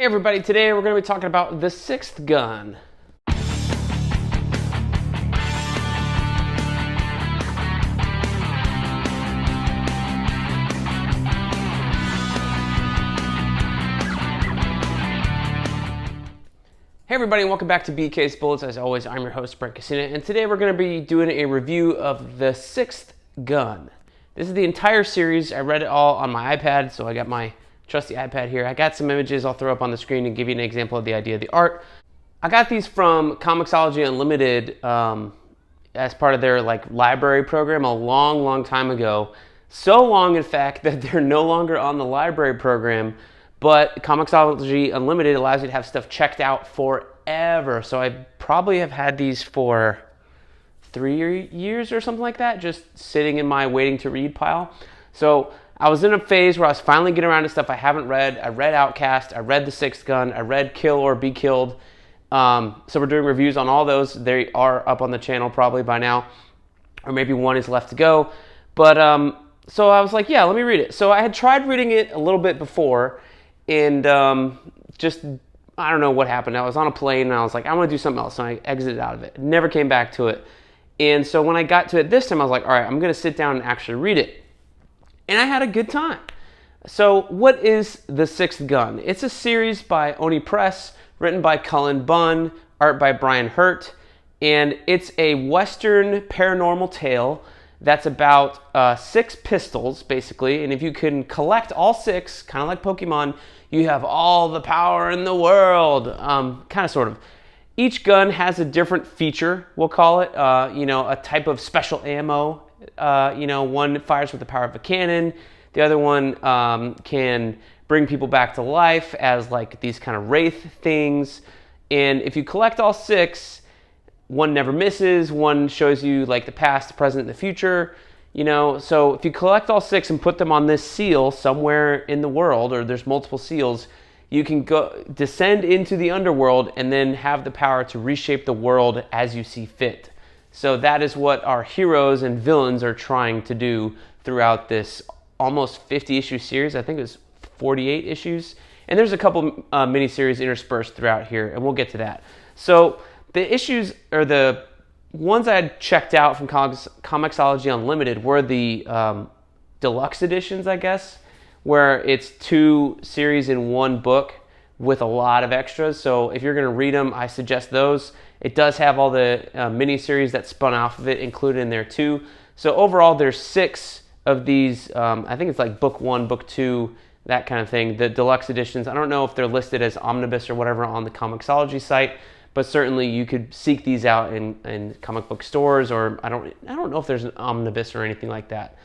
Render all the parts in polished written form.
Hey everybody, today we're going to be talking about The Sixth Gun. Hey everybody, and welcome back to BK's Bullets. As always, I'm your host, Brent, and today we're going to be doing a review of The Sixth Gun. This is the entire series. I read it all on my iPad, so I got my trusty iPad here. I got some images I'll throw up on the screen and give you an example of the idea of the art. I got these from Comixology Unlimited as part of their library program a long time ago. So long, in fact, that they're no longer on the library program, but Comixology Unlimited allows you to have stuff checked out forever. So I probably have had these for 3 years or something like that, just sitting in my waiting to read pile. So I was in a phase where I was finally getting around to stuff I haven't read. I read Outcast, I read The Sixth Gun, I read Kill or Be Killed. So we're doing reviews on all those. They are up on the channel probably by now, or maybe one is left to go. But so I was like, yeah, let me read it. So I had tried reading it a little bit before, and just, I don't know what happened. I was on a plane, and I was like, I want to do something else, so I exited out of it. Never came back to it. And so when I got to it this time, I was like, all right, I'm going to sit down and actually read it. And I had a good time. So what is The Sixth Gun? It's a series by Oni Press, written by Cullen Bunn, art by Brian Hurt, and it's a Western paranormal tale that's about 6 pistols, basically, and if you can collect all 6, kind of like Pokemon, you have all the power in the world, kind of, sort of. Each gun has a different feature, we'll call it, a type of special ammo. One fires with the power of a cannon. The other one can bring people back to life as like these kind of wraith things. And if you collect all 6, one never misses. One shows you like the past, the present, and the future. So if you collect all 6 and put them on this seal somewhere in the world, or there's multiple seals, you can go descend into the underworld and then have the power to reshape the world as you see fit. So that is what our heroes and villains are trying to do throughout this almost 50-issue series. I think it was 48 issues. And there's a couple miniseries interspersed throughout here, and we'll get to that. So the issues, or the ones I had checked out from Comixology Unlimited, were the deluxe editions, I guess, where it's 2 series in 1 book with a lot of extras. So if you're going to read them, I suggest those. It does have all the miniseries that spun off of it included in there too. So overall, there's 6 of these. I think it's like book 1, book 2, that kind of thing. The deluxe editions, I don't know if they're listed as omnibus or whatever on the Comixology site, but certainly you could seek these out in comic book stores, or I don't know if there's an omnibus or anything like that.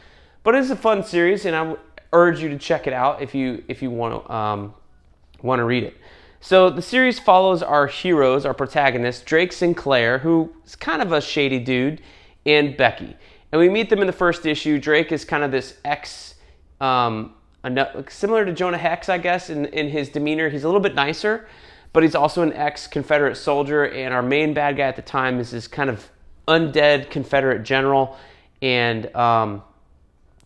But it's a fun series, and I would urge you to check it out if you want to read it. So the series follows our heroes, our protagonists, Drake Sinclair, who is kind of a shady dude, and Becky. And we meet them in the first issue. Drake is kind of this similar to Jonah Hex, I guess, in his demeanor. He's a little bit nicer, but he's also an ex-Confederate soldier, and our main bad guy at the time is this kind of undead Confederate general, and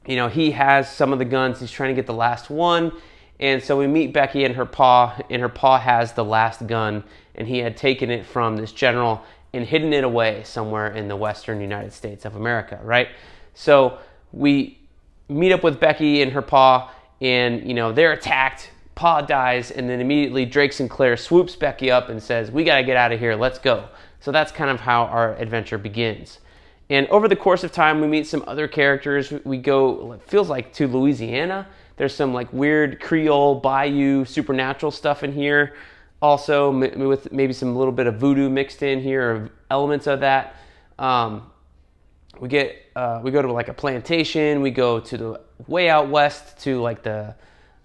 he has some of the guns. He's trying to get the last one. And so we meet Becky and her paw has the last gun, and he had taken it from this general and hidden it away somewhere in the western United States of America, right? So we meet up with Becky and her paw, and they're attacked. Paw dies, and then immediately Drake Sinclair swoops Becky up and says, "We gotta get out of here, let's go." So that's kind of how our adventure begins. And over the course of time, we meet some other characters. We go, it feels like, to Louisiana. There's some like weird Creole, Bayou, supernatural stuff in here. Also, with maybe some little bit of voodoo mixed in here, or elements of that. We go to like a plantation. We go to the way out west to like the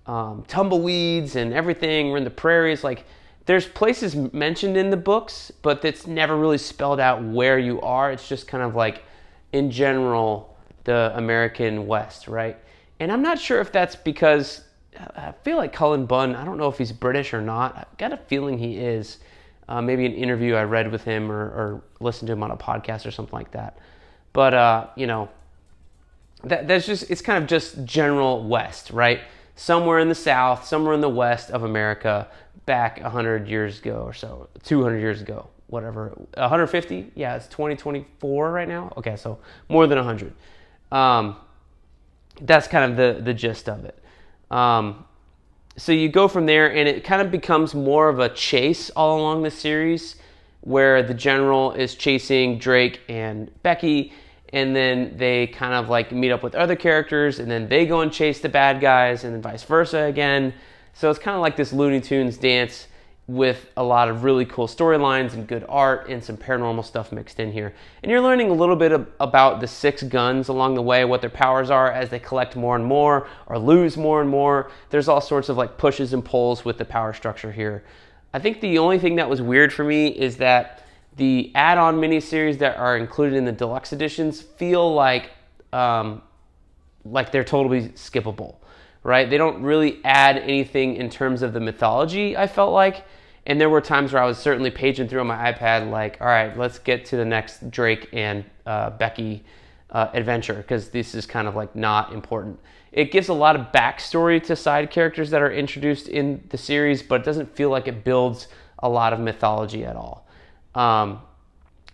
tumbleweeds and everything. We're in the prairies. Like, there's places mentioned in the books, but it's never really spelled out where you are. It's just kind of like, in general, the American West, right? And I'm not sure if that's because I feel like Cullen Bunn, I don't know if he's British or not. I've got a feeling he is. Maybe an interview I read with him or listened to him on a podcast or something like that. But, that's just, it's kind of just general West, right? somewhere in the South, somewhere in the West of America, back 100 years ago or so, 200 years ago, whatever, 150. Yeah, it's 2024 right now. Okay, so more than 100. That's kind of the gist of it. So you go from there, and it kind of becomes more of a chase all along the series, where the general is chasing Drake and Becky, and then they kind of like meet up with other characters, and then they go and chase the bad guys, and then vice versa again. So it's kind of like this Looney Tunes dance with a lot of really cool storylines and good art and some paranormal stuff mixed in here. And you're learning a little bit about the 6 guns along the way, what their powers are as they collect more and more or lose more and more. There's all sorts of like pushes and pulls with the power structure here. I think the only thing that was weird for me is that the add-on miniseries that are included in the deluxe editions feel like they're totally skippable, right? They don't really add anything in terms of the mythology, I felt like. And there were times where I was certainly paging through on my iPad like, all right, let's get to the next Drake and Becky adventure, because this is kind of like not important. It gives a lot of backstory to side characters that are introduced in the series, but it doesn't feel like it builds a lot of mythology at all.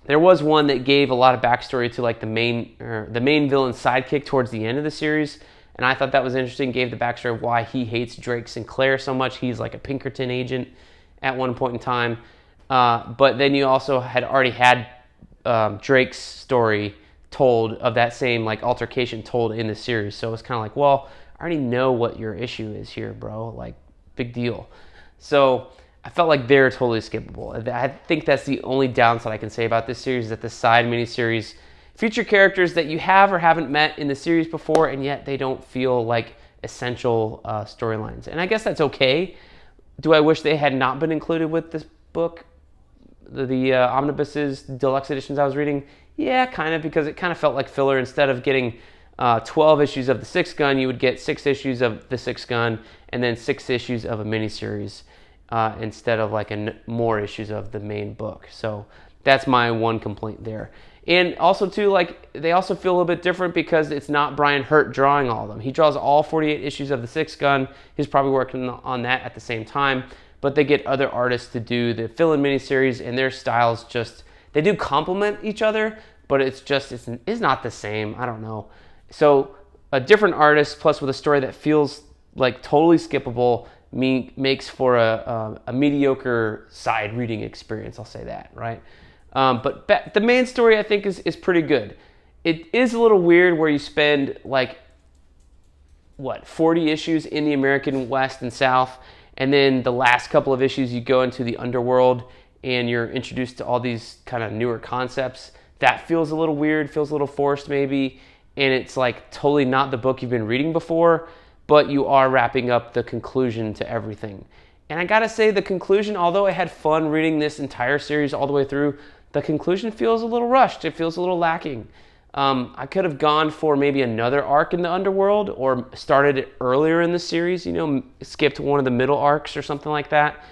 There was one that gave a lot of backstory to like the main villain's sidekick towards the end of the series, and I thought that was interesting. Gave the backstory of why he hates Drake Sinclair so much. He's like a Pinkerton agent at one point in time. But then you also had already had Drake's story told of that same like altercation told in the series. So it's kind of like, well, I already know what your issue is here, bro. Like, big deal. So I felt like they're totally skippable. I think that's the only downside I can say about this series, that the side miniseries feature characters that you have or haven't met in the series before, and yet they don't feel like essential storylines. And I guess that's okay. Do I wish they had not been included with this book, the omnibuses, deluxe editions I was reading? Yeah, kind of, because it kind of felt like filler. Instead of getting 12 issues of the 6 gun, you would get 6 issues of the 6 gun and then 6 issues of a miniseries instead of like more issues of the main book. So that's my one complaint there. And also too, like, they also feel a little bit different because it's not Brian Hurt drawing all of them. He draws all 48 issues of the 6 gun. He's probably working on that at the same time. But they get other artists to do the fill-in miniseries, and their styles just, they do complement each other, but it's not the same. I don't know. So a different artist plus with a story that feels like totally skippable makes for a mediocre side reading experience. I'll say that, right? But the main story, I think, is pretty good. It is a little weird where you spend like 40 issues in the American West and South, and then the last couple of issues you go into the underworld and you're introduced to all these kind of newer concepts. That feels a little weird, feels a little forced maybe, and it's like totally not the book you've been reading before, but you are wrapping up the conclusion to everything. And I gotta say, the conclusion, although I had fun reading this entire series all the way through, the conclusion feels a little rushed. It feels a little lacking. I could have gone for maybe another arc in the underworld, or started it earlier in the series, skipped one of the middle arcs or something like that,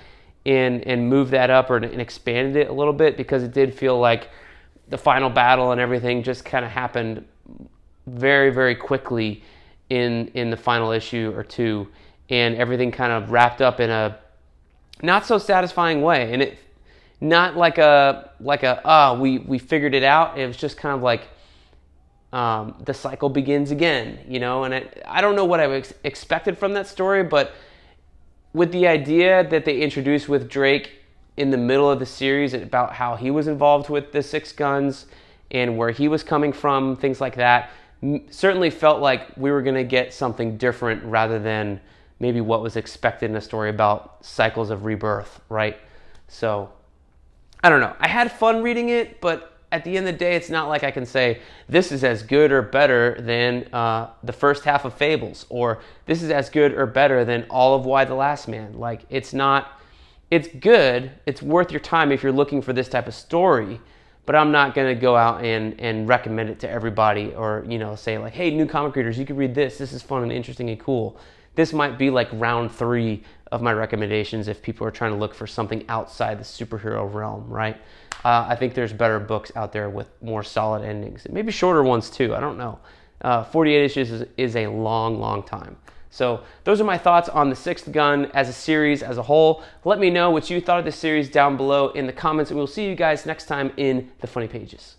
and moved that up and expanded it a little bit, because it did feel like the final battle and everything just kind of happened very, very quickly in the final issue or two, and everything kind of wrapped up in a not so satisfying way. And it not like we figured it out. It was just kind of like the cycle begins again, and I don't know what I expected from that story, but with the idea that they introduced with Drake in the middle of the series about how he was involved with the 6 guns and where he was coming from, things like that, certainly felt like we were going to get something different rather than maybe what was expected in a story about cycles of rebirth, right? So I don't know. I had fun reading it, but at the end of the day, it's not like I can say this is as good or better than the first half of Fables, or this is as good or better than all of Y the Last Man. Like, it's not. It's good. It's worth your time if you're looking for this type of story, but I'm not going to go out and recommend it to everybody, or say like, hey, new comic readers, you can read this. This is fun and interesting and cool. This might be like round 3 of my recommendations if people are trying to look for something outside the superhero realm, right? I think there's better books out there with more solid endings. Maybe shorter ones too, I don't know. 48 issues is a long, long time. So those are my thoughts on the Sixth Gun as a series as a whole. Let me know what you thought of this series down below in the comments, and we'll see you guys next time in the Funny Pages.